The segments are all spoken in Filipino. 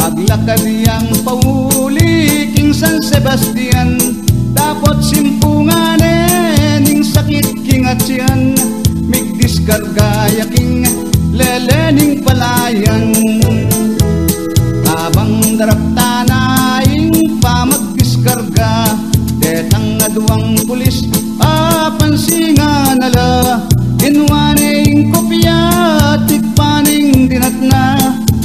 Maglakad pauli king San Sebastian, dapat simpunganen ning sakit king atyan, migdiskarga yaking lelening palayan. Abang darap tanaing pa magdiskarga, detang aduang pulis apansingan ala, inwaning kopya tikpaning dinatna,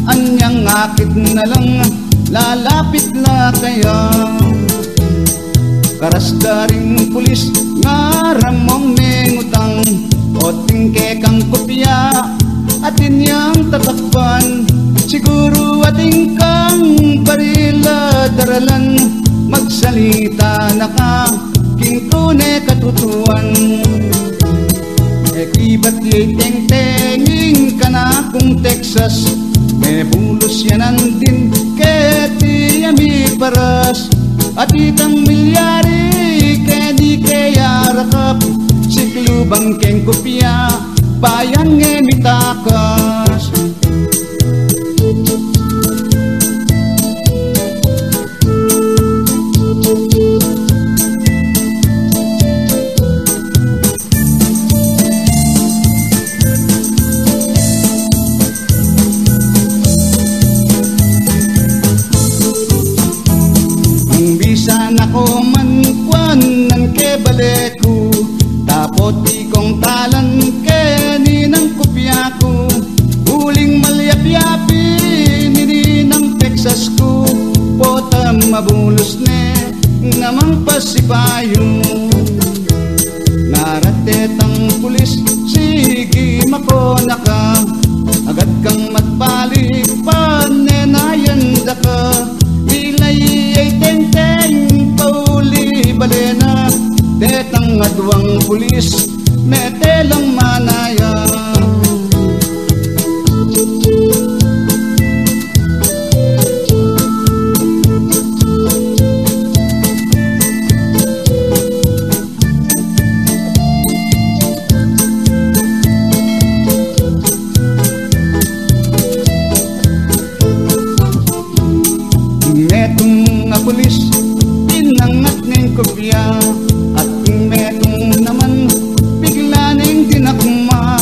anyang akit na lang lalapit na kaya. Karas daring pulis nga ramong nengutang, o tingke kang kopya atin yang tatakpan, siguro ating kang barila daralan, magsalita na ka king tune katutuan. Ekibat yay teng-tenging ka na kung Texas, may bulos yanan din keti yami paras, at itang milyari kedi kaya rakap, siklubang keng kopya bayan nge mitakas. Ako man kwanan ke baleku, tapot ikong talan ke ninang kopya ko, uling malyap-yapi nini ng Texas ko, potam mabulos ne namang pasipayo. Naratetang pulis sige makonaka, agad kang magpalik panenayan daka, ilay ay teng-teng pauli balena, detang aduang pulis metelang manaya. Metong nga pulis tinangat ng kopya, at metong naman bigla ning dinakma,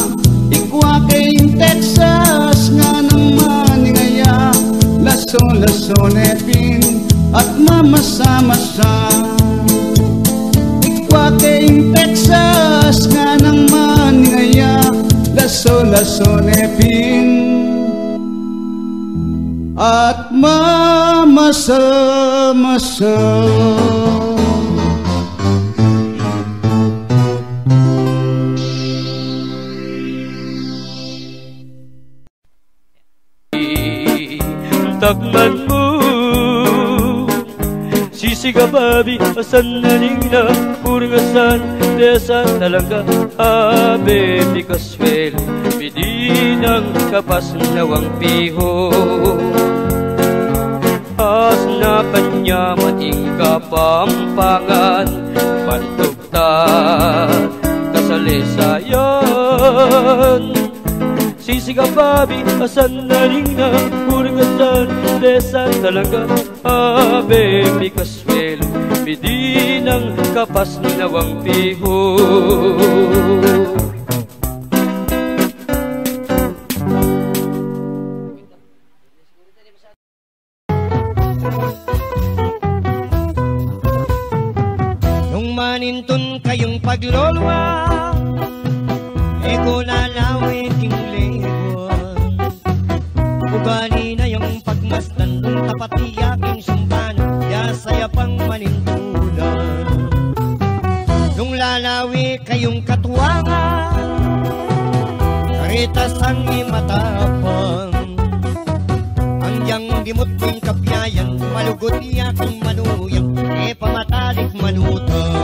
ikwa kayong Texas nga nang maningaya, laso-laso nepin at mamasa-masa. Ikwa kayong Texas nga nang maningaya, laso-laso nepin at mamasa-masa. Takman mo sisigababi asan naning na puringasan desan talaga abe pikaswel bidinang kapas nawang piho, as na kanya mating kapampangan pantugta kasalisayan. Sisigababi asan naning na puringasan desan talaga abe pikaswel bidinang kapas nawang piho. Nung manintun kayong paglolwa, eko lalawin king legon, ugali na yung pagmasdan nung tapat iyaking sumban, yasaya pang manintunan. Nung lalawi kayong katuwangan, karitas ang imatapang, ang yang dimot king kapyayan, malugot iyaking manuyang, e pamatalik manutang.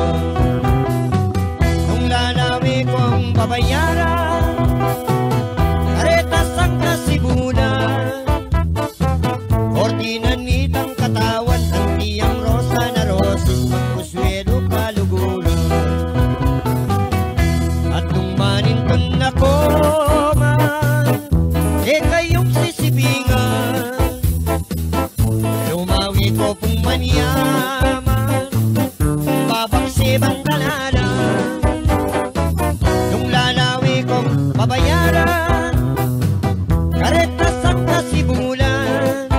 babayaran. Karetas ang kasibunan, ordinanitang katawan, ang tiyang rosa na roses, magpuswelo kaluguran. At nung maninton ako man, kayong sisibingan, lumawi ko pong manyaman, babaksibang dalalan. Nung lalawi kong babayaran, karetas ang kasibulan,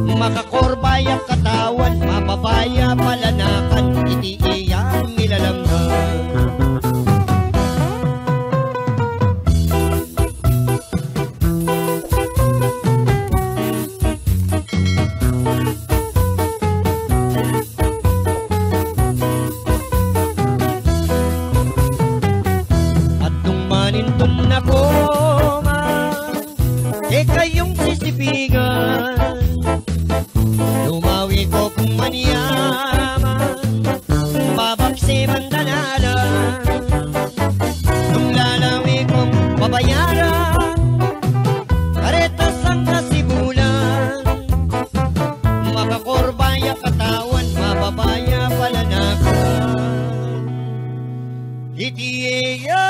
makakorbay ang katawan, mababaya palanakan, itiiyang nilalanggan. Manintong nako man, kayong sisipigan, lumawi ko kung manyaman, babaksiman dalalan. Nung lalawi kong babayaran, karetas ang kasibulan, makakorbay ang katawan, mababaya palanakan. Itiya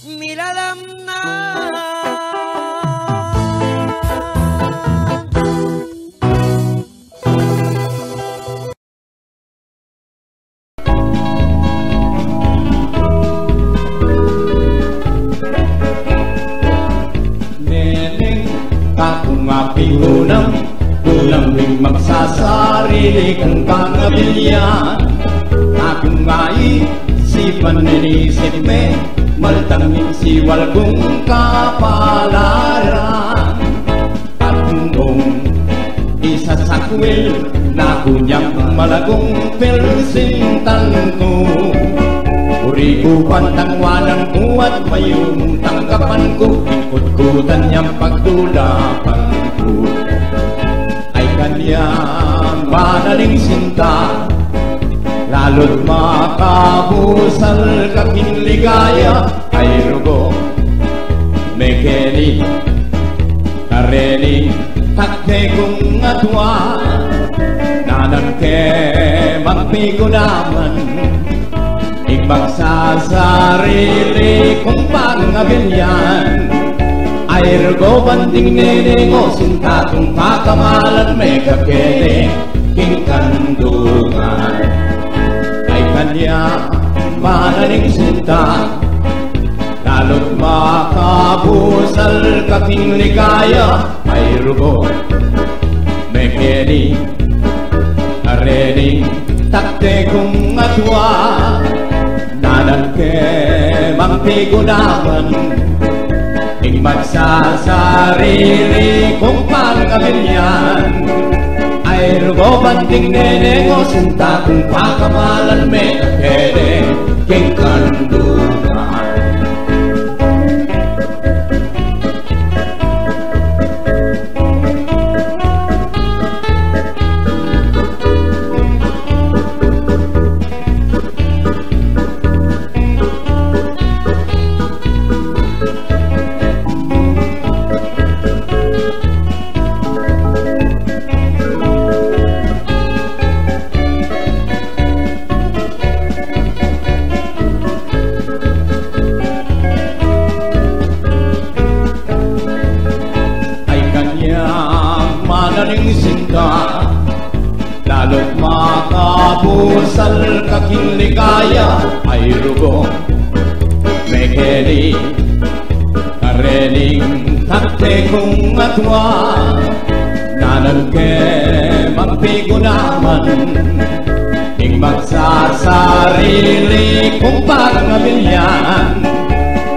milalam na Neneng, akong aping unang ring magsasarili kang pangabilyan. Akong isipan ninisip me, maltangin siwal kong kapalaran. At kung isasakwil na kunyang malagong pilsintan ko, uri ko pantangwanan ko at mayong tanggapan ko, ikot-kutan niyang pagtulapan ko. Ay kanyang manaling sinta, lalo't makabusal kaking ligaya. Ay rugo, mekeli, kareli, takte kong atwa, nanan ke magpigo naman, ipagsasarili kong pangabilyan. Ay rugo, banding nenengo, sinta kong pakamalan, may kakele, king kandungan. Ay kanya manaling sinta, lalo't makabusal kaking ligaya. Ay rugo, mekeli, areni, takte kong atwa, nanan ke magpigo naman, ing magsasarili kong pangabilyan. Ay rugo, banding nenengo, sinta kong pakamalan, may kakele, king kandungan. Manaling sinta, lalo't makabusal kaking ligaya. Ay rugo, mekeli, kareling, takte kong atwa, nanan ke magpigo naman, ing magsasarili kong pangabilyan.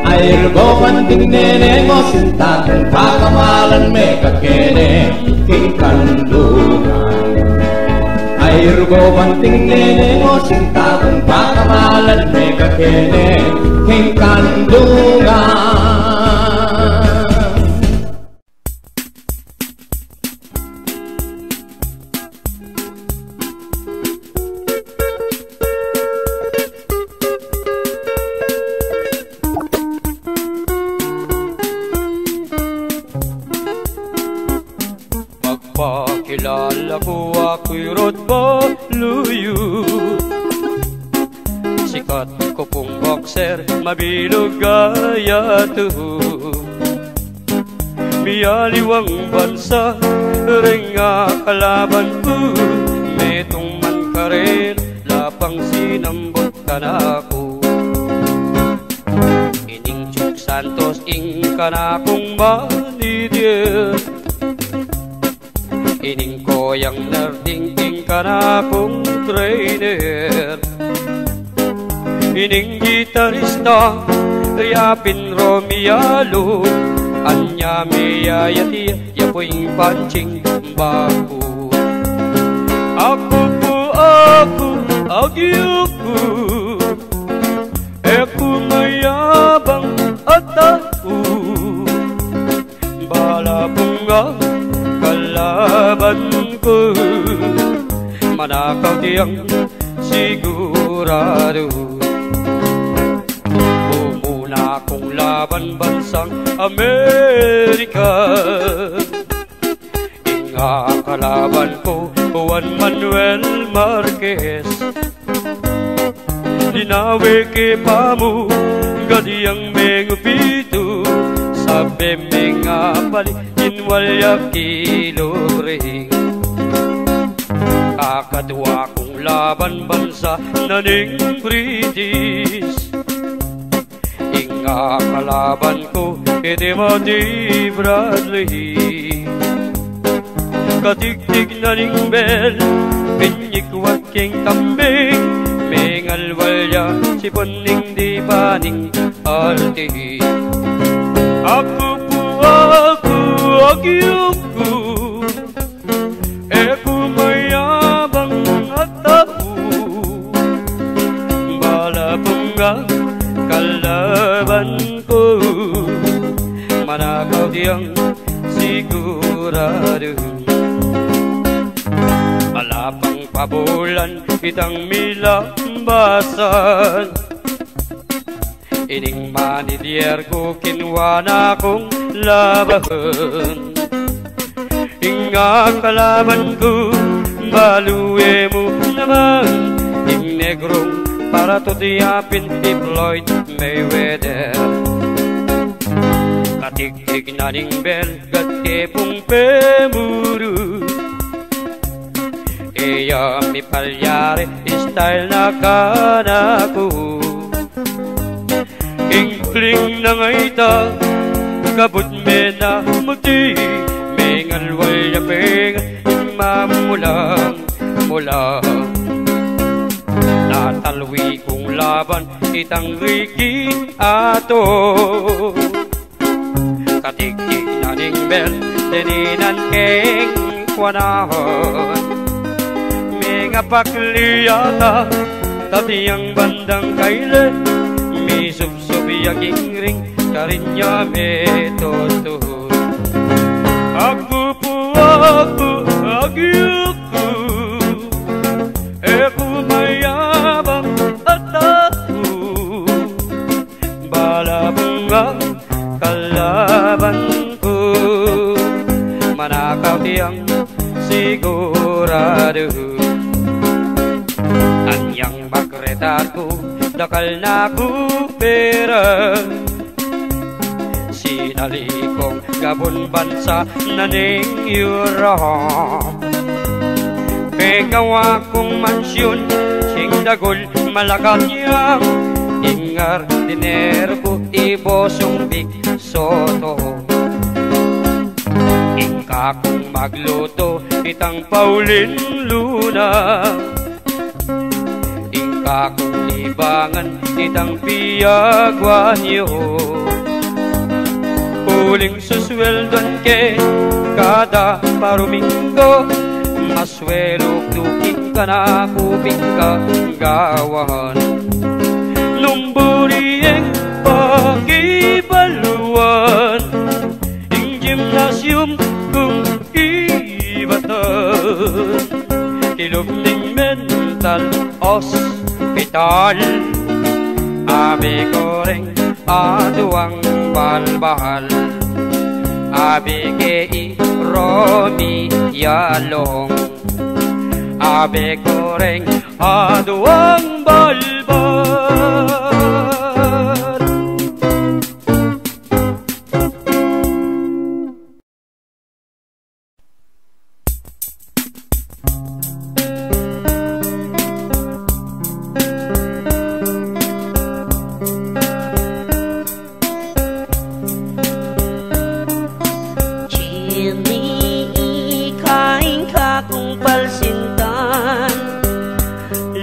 Ay rugo, banding nenengo, sinta kong pakamalan, may kakele, king kandungan. Ay rugo, banding nenengo, sinta kong pakamalan, may kakele, king kandungan. ako'y rodbo luyo. Sikat ko pong boxer, mabilog gaya to. Miyaliwang bansa, ring kalaban ko. Metong man karel, lapang sinambot ka na ako. Ining Chuk Santos, ing ka na kong manager. Ining Koyang Narding, ing ka na kong trainer. Ining gitarista, Yapin Romialo, anya miyayati, yapoing pancing bago. Ako po agyuko, eku mayabang at ako. Bala bunga kalaban ko, manakaw tiyang sigurado. Umuna kong laban bansang Amerika. Inga kalaban ko Juan Manuel Marquez. Dinawe ke pamu gadiyang mengupito, sabi menga pali inwalya kilobring. Kakadwa kong laban bansa naning British. Inga kalaban ko Timothy Bradley. Katigtig na ning bel, pinyikwat king kambing. Mengalwalya si puning di paning alti. Ako po agyuko, eku mayabang at ako. Balabunga kalaban ko, manakaw diyang sigurado. Alapang pabulan kitang milambasan. Ining manidier ko kinwana kong labahan. Inga kalaban ko, baluwe mo naman. Ing negrong para to diyapin ni Floyd Mayweather. Katigtig na ning bel, gatke pong pemuru. Eya mi palyare, style na kanako. Inkling na ngayta, kabut me na muti. Mengalwal ya peng, mamulang mulang. Natalwi kong laban, itang Ricky ato. Katigtig na ning bel, deninan keng kwanahon. Mga pakliyata, tatiyang bandang kailan. Mi subsubi aking ring, karinya me toto. Ako po agyuko, eku mayabang at ako. Balabunga kalaban ko, manakaw tiyang sigurado. Anyang bakretar ko, dakal na ko pera. Sinalikong gabon bansa naning Europe. Pegawa kong mansyon, sing dagol Malacanang. Ingar dinero ko, ibosong Big Soto. Ingka kong magluto, itang Pauline Luna. Kakong libangan, itang piyagwanyo. Huling susweldon ke, kada paruminggo. Maswelo tuking ka na, kubing ka gawan. Nung buriyeng pakibaluan, ing gymnasium kung ibatan. Kilubning mental hospital, abi koreng aduang balbahal. Abi kei romi yalong, abe goreng aduang balbar.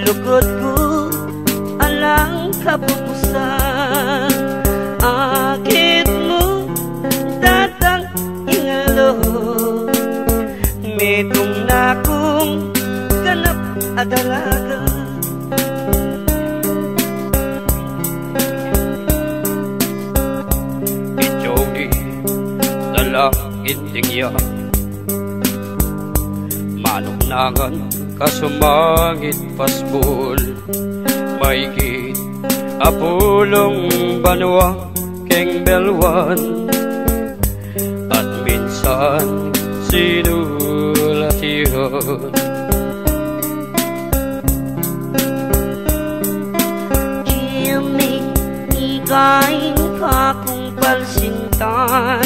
Lugod ko alang kapupusan, akit mo datang ingalo, mitong na kong ganap at dalaga. Ijodi dalang intingya, manunangan kasumangit pasbol, maigit apulong banwa keng belwan, at minsan sinulatihan. Jimmy, igain ka kung palsintan,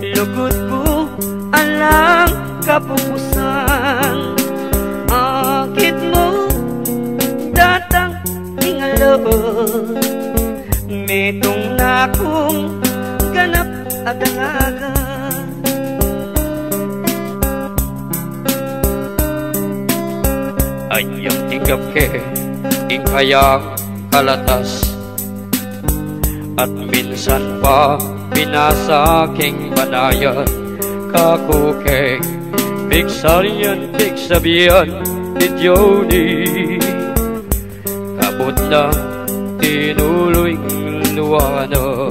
lugod ko alang kapupusan, akit mo datang ingalo, mitong na kong ganap at dalaga. Anyang tingkap ke ingkayang kalatas, at minsan pa binasa king banayan kakukeng pigsarian pigsabihan ni Jody. Kabot na tinuloy luwana,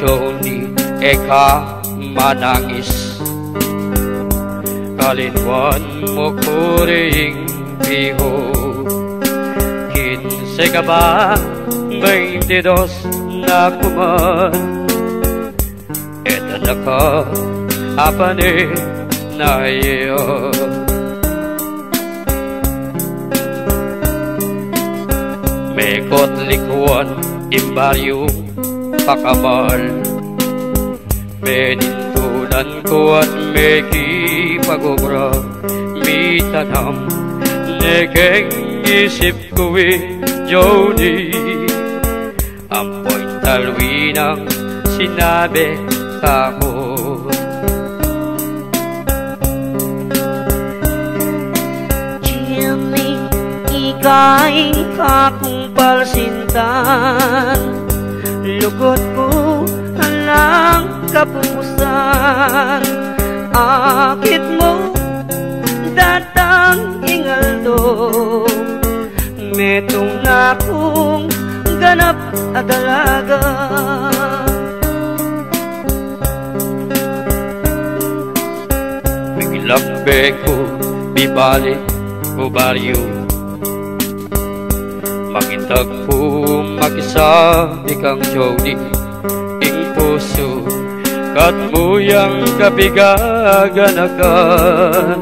Jody eka manangis, kalinwan mo kuring piho. 15 ka ba? 22 na kuman, eto na ka apane na iyo. Mekot likuan imbaryo pakamal, menintunan ko at meki pagobra mitanam, nekeng isip ko'y Jody. Ampoy talwinang sinabi kako, Jimmy, igain ka kung palsintan, lugod ko alang kapupusan, akit mo datang ingaldo, metong na kong ganap at dalaga. Biglambe ko bibalik ko baryo, makitag po makisa ikang Jody ing puso, kat muyang kabigaganakan,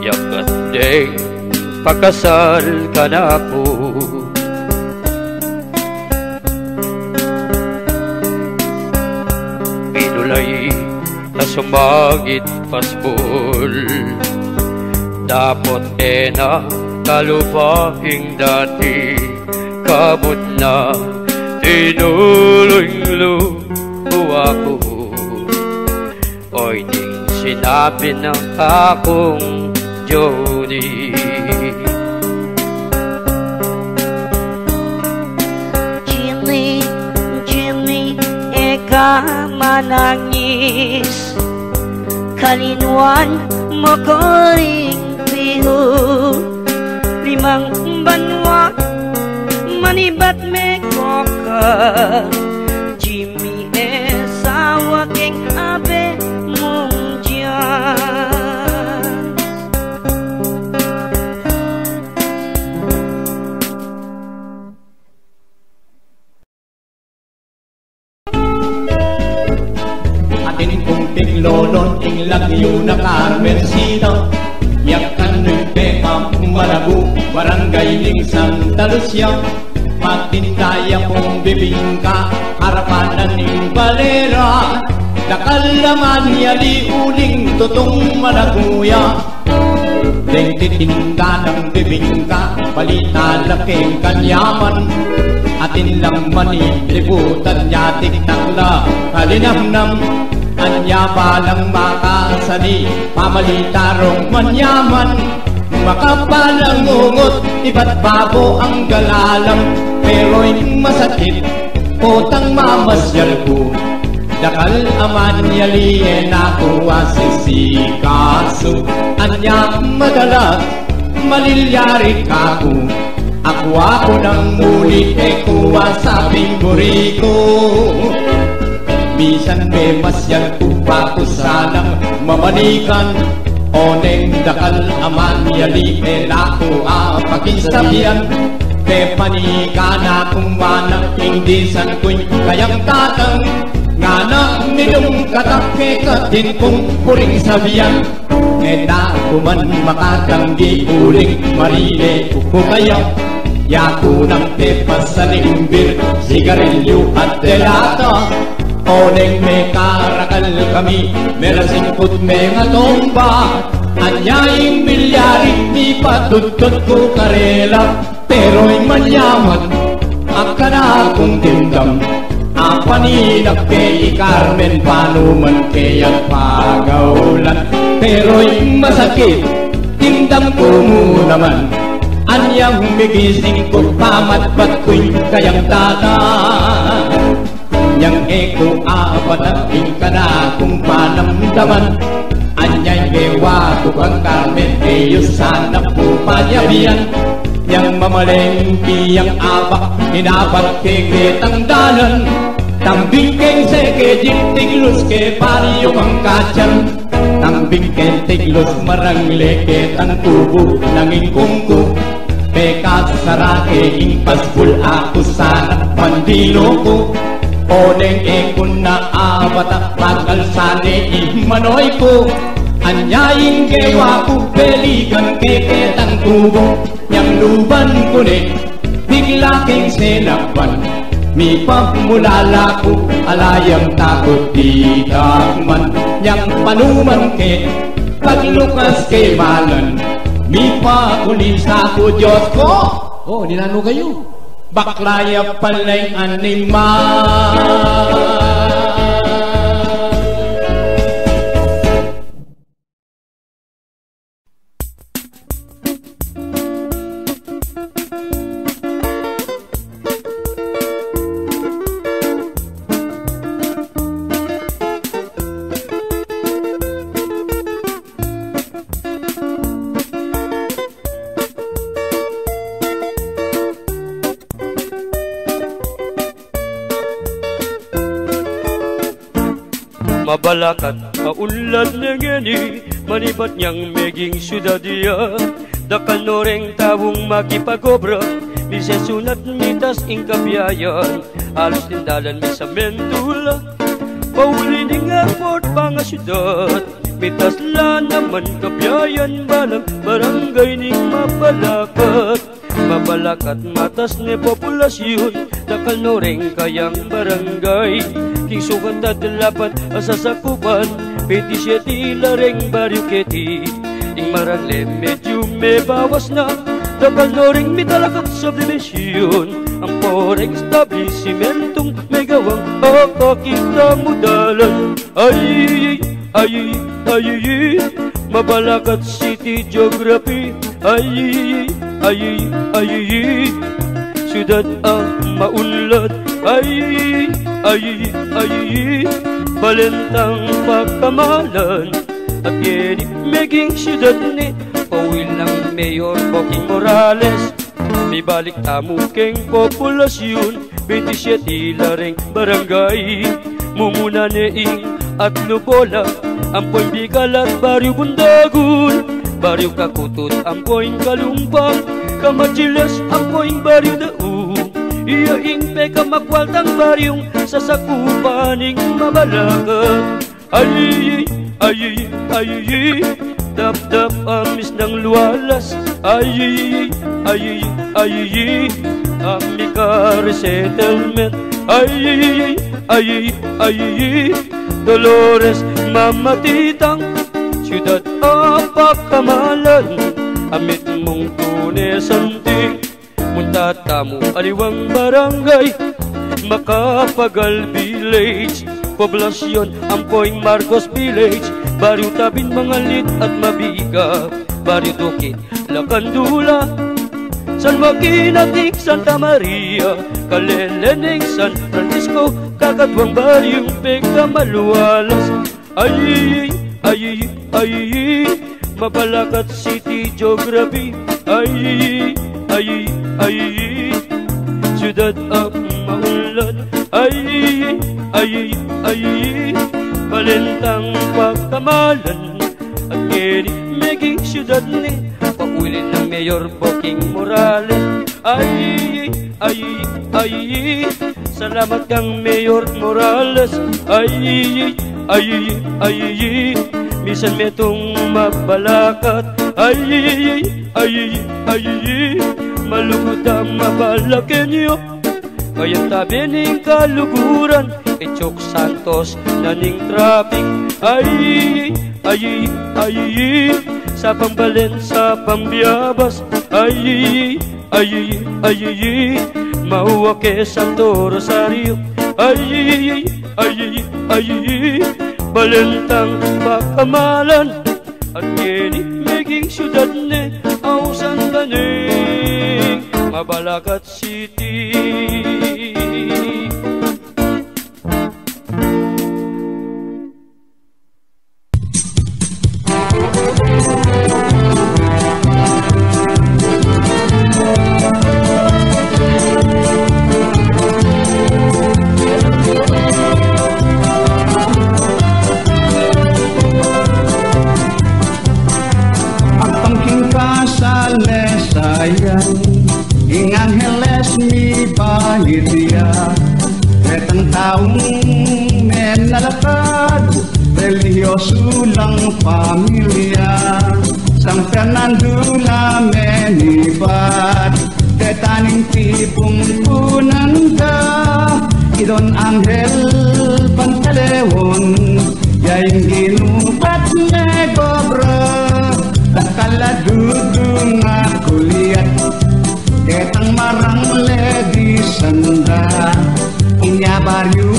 yakat deng pakasal ka na po. Pinulay na sumagit pasbol, dapat na kalupahing dati, kabut na tinuloy luwa ko. Oy ding sinabi ng akong Jody. Jimmy, eka manangis, kalinwan mo ko ring piho. 5 banwa manibat me koka, Jimmy sawa keng abe mong diyan. ing lonon ing lagyo na Carmencita. Yakan ng Pekam Malabu, barangay ning Santa Lucia. Matindaya kong bibingka, harapan ning balera. Dakalaman yali uling tutong malaguya. Deng titinda ng bibingka, balita laking kanyaman. Atin lang manilibutan niya tiktakla, kalinamnam. Anya balang makasani, pamalitarong manyaman. Makapalang ungot, iba't babo ang galalang. Pero'y masakit, potang mamasyal ko. Dakal aman yali nakuha sisikaso. Anya madalas, malilyarit ako. Ako ng muli kuha sa pingguri ko. Bisan may masyal pa ko sanang mamanikan. Oneng dakal aman yali lako pakinsabihan. Pe panika na kung manang indisan ko'y kayang tatang. Nganak nilong katake katin kong puring sabihan. Ngeta kuman makatanggi uling marine ko kaya. Yaku ng tepas sa limbir, sigarilyo at delata. Oneng may karakal kami, merasingkot may ngatomba. Anyaing milyarit di patutut ko karela. Pero'y manyaman, akana kong timdam. Apaninap kay Carmen, paano man kaya't pagaulan. Pero'y masakit, timdam ko mo naman. Anyang migising ko pamatpat ko'y kayang tata. Yang eko apatating ka na kung panamdaman. Anyay kewa ko ang Carmen, kayo sana po panyabihan. Yang mamalengki yang abak, hinabat keketang dalan. Tambing keng seke jiktiglus ke pariyo ang kacang. Tambing keng tiglos marangle ketang tubo nanging kungko. Pekat sarake ing paspul ako sana pandilo ko. Oneng ekon na abata pagkalsane imanoy ko. Anyaing kewa ko pelikan keketang tubo. Yang luban ko ne bigla keng senakpan. Mi pamulala ko alayang takot di takman. Yang panuman ke paglukas kay malan. Mi pakulisa ko Diyos ko. Oh, ninano kayo? Baklaya palay animal. Mabalakat, maunlad na gani, manibat niyang meging syudadya. Dakal noreng tawong makipagobra, misa sunat mitas ing kabiyayan. Alos tindalan mi sa mentula, pauli ning airport pa nga syudad. Mitas la naman kabiyayan, balang barangay ning mabalakat. Mabalakat matas ni populasyon, dakal noreng kayang barangay. King sukan dadalapan asasakupan, 27 lareng baryo keti. Ing marangle medyo may bawas na, dakal noring mitalakat subdivision. Ang poreng establishmentong may gawang kita mudalan. Ay, ay, ay, ay, Mabalakat City Geography. Ay, ay, ay, ay, syudad ang maunlad. Ay, ay, ay, balentang pagkamalan. At yeri meging syudad ni Pawil ng Mayor Joaquin Morales. May balik tamukeng populasyon, 27 lareng barangay. Mumuna neing at Lubola, Ampoy Bicol at Baryo Bundagun, Baryo Kakutut, Ampoy Kalumpang, Kamachilas, Ampoy Baryo Daug, Iyaing Peka Makwaltang Baryong Sasakupaning Mabalakat. Ay, ay, ay, dap-dap amis ng luwalas, ay, ay, ay, amika resettlement, ay, ay, ay, Dolores, Mamatitang, siyudad apakamalan, amit mong Tunes antik, munta tamo aliwang barangay, Makapagal Village, poblasyon Ampoing Marcos Village, Baryo Tabin Mangalit at Mabiga, Baryo Duque, Lacandula, San Joaquin Atik, Santa Maria, Kaleleneng, San Francisco, Kakatwang Baryong Pegka Malualas, ay, ay, ay, Mabalacat City Geography, ay, ay, ay, Siyudad Maunlad, ay, ay, ay, Balentang Pagkamalan, at ngeri meging siyudad ni paulin ng Mayor Boking Morales, ay, ay, ay, salamat kang Mayor Morales, ay, ay, ay, misan metong mabalakat, ay, ay, ay, malugod ang mabalakenyo, kaya tabi ning kaluguran, Echok Santos na ning traffic, ay, ay, ay, sa Pambalen, sa Pambiabas, ay, ay, ay, Mahuake, Santo Rosario, ay, ay, ay, Balentang Pakamalan, at ngeni meging siyudad ni Ausan Taning, Mabalacat City. Ing Angeles mi panitia, Ketang taong menalakad, religyoso lang pamilya, San Fernando la menibad, Ketaning tipong punanda, Idon Angel Pantaleon, Yaing ginupat negobra, Takaladudong akuliat, Ketang marang ledi sanda, Inya baryo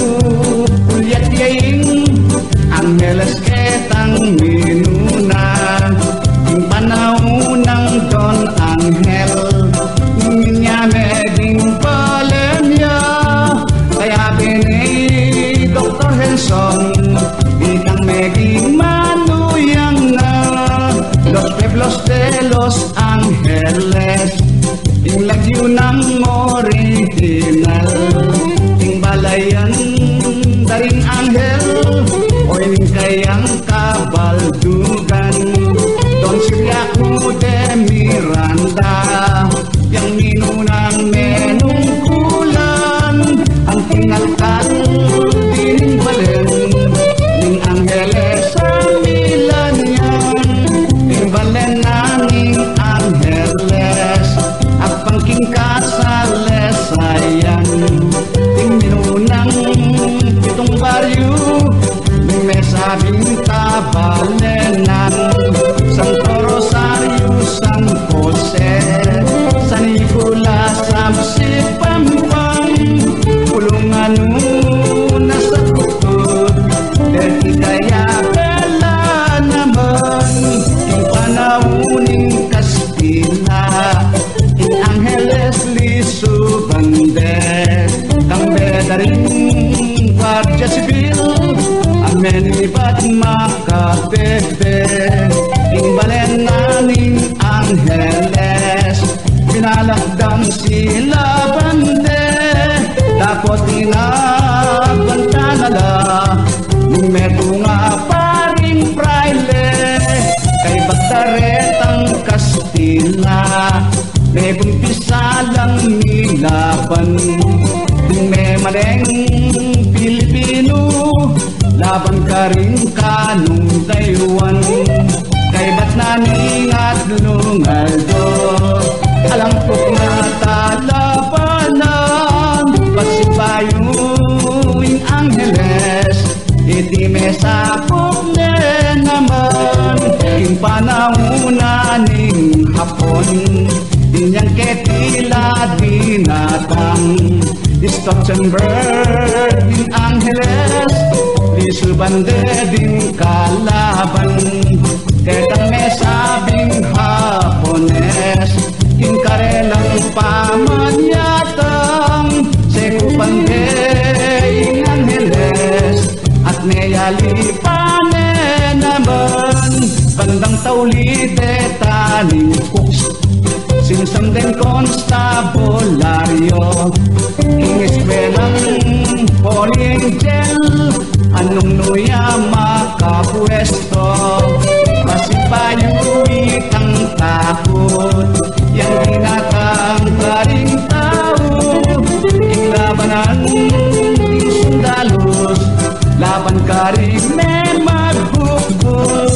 kuliat yaing, Angeles ketang minuna, Yung panaunang Don Angel, Inya meding palemya, Kaya bini Dr. Henson, Ikang meding manuyang na, Los Pueblos de Los Angeles, Yung lagyo ng original, Yung balayan daring Angel, O yung kayang kabaldugan, Don Siriaco de Miranda, Yang minunang menungkulan, Ang tingalkal dining balen, Yung Angeles sa Milanian, Yung balen nanging Angeles, Apangking kasales sayang, Yung minunang pitong baryo, Yung mesabing tabalenan, Santo Rosario, San Jose, San Nicolas, Samsi Pampang, Pulungan na sa tukod, Dati kaya pala naman, Yung panauning Kastila, Yung Angeles Liso Bandes, Kang bedaring Guardia Civil, Amen iba't makabebe, Yung balenaning Angeles, Pinalakdang sila bande, Tapos inabantanala, Yung meto nga paring fraile, Kay Bagtaretang Kastila, May bumpisa lang nilaban, Yung may maleng Pilipino, laban ka rin kanong Taiwan. Kay ba't naningat lungaldo, alam ko nga talabanan. Pasipayuing Angeles, iti mesakop na naman. Ing panahuna ning hapon, dinyang ketila dinatang. Stockenberg in Angeles, lisubande din kalaban. Ketang may sabing Hapones, kinkarelang pamanyatang. Sekupande in Angeles, at neyalipane naman. Bandang taulite taning cooks, sinsam din konstabulario. Ing espelang Polingel, anong nuya makapwesto. Masipayuwi kang takot, yang dinatang karing tao. Ing labanan, ing sundalos, laban karing may magbukbuk.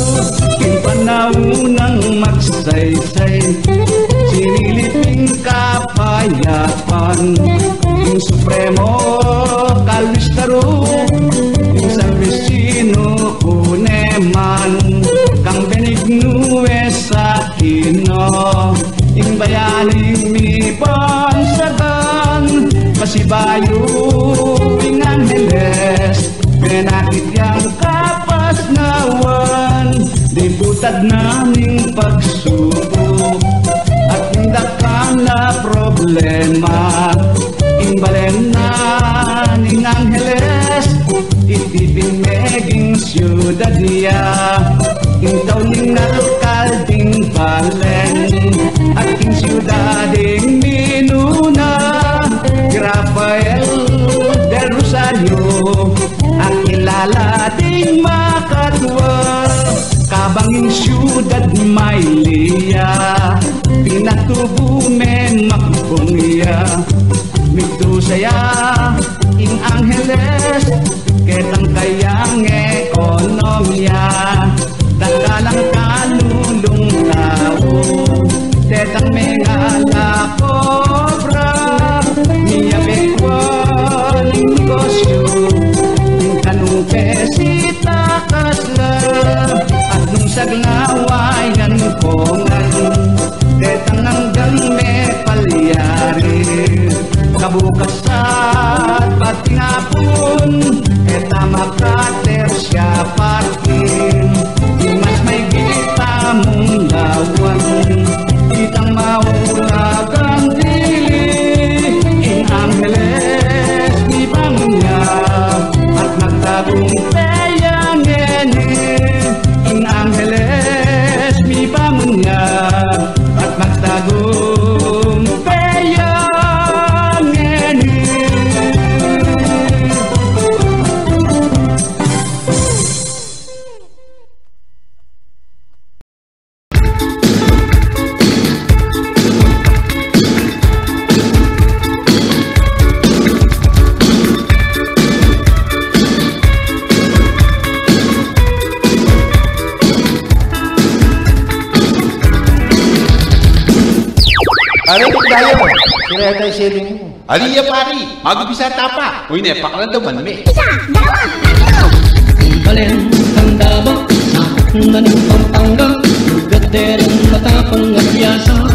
Ing panahunang magsaysay, siniliping kapayapan. Ing Supremo Kalistaro, ing San Vicino Uneman, kang Benigno Aquino, ing bayaning mi pansagan. Pasibayo ing Angeles, penakit yang kapas nawan. Dibutad naming pagsubok, at hindakang na problema. Ing balena ning Angeles, itibing meging syudadya. Ing tauning alkalding Balen, at ing syudading Minuna. Rafael del Rosario, at kilala ding Makatwa. Kabanging syudad Maylea, pinatubo men makbongya. Migdo saya ing Angeles, ketang kayang ekonomiya. Dagalang kalulong tao, tetang mengala kobra. Niya bekwan ing negosyo, ing kanong pesita kasla. At nung saglawayan kongan, tetang hanggang may palyari. Kabukasan pati ngapon, eta makater siya parking. Imas may kita mong lawan, kitang maulagang dili. Ing Angeles ni Bangya, at nagtagong peyangeni. Ing Angeles ni Bangya, at nagtagong peyangeni. Ari tayo, kira tayo sharing mo. Ali ya pari, mag-ubisa tapa. Uy, nepak lang daman me. Isa, dalawa, tatlo. Balen ang daba, sakot na ng Pampanga, gaderang matapang at yasa.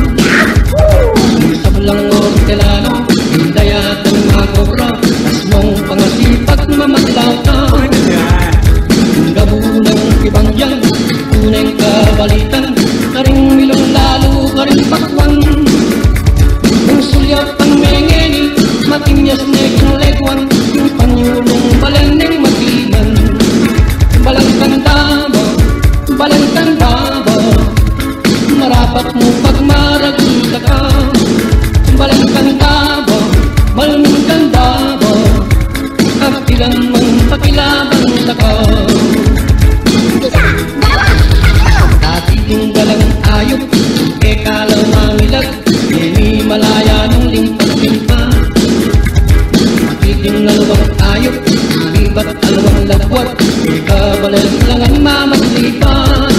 Sa bulang ortelano, hindayat ang magobra, asmong pangasipag mamatlaw ka. Gabunang ibangyang, tuneng kabalitan, karing milong lalo, karing pakwan. Ang sulyap ang mengeni, matinyas negang legwan, yung panyulong balaneng matilan. Balangkan daba, marapat mo pag maragita ka. Balangkan daba, malmingkan daba, kapilan mong pakilabang ka. Isa, dalawa, tatlo. Dating nagmamaglipan.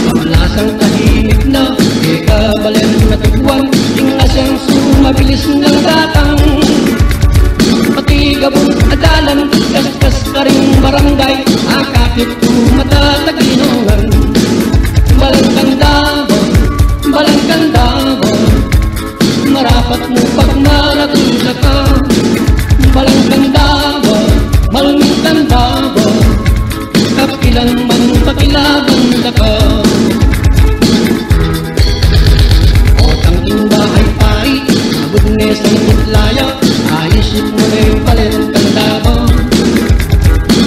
Pamalasang tahimik na ikabalan na tiguan, tingnan siyang sumabilis ng datang. Pati gabong adalan, kaskas ka rin barangay, akapit ko matataginungan. Balangkang Davao, marapat mo pag marating ka. Balangkang Davao, malumintang Davao, kapilan man pakilabang ka. Otang timbahay pari, abudnes ang itlaya, ayisip mo na yung Balangkang Davao.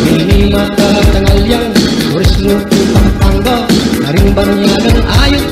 Minima ka tangalyang, oris mo kong Pampanga, naring banyagang ayot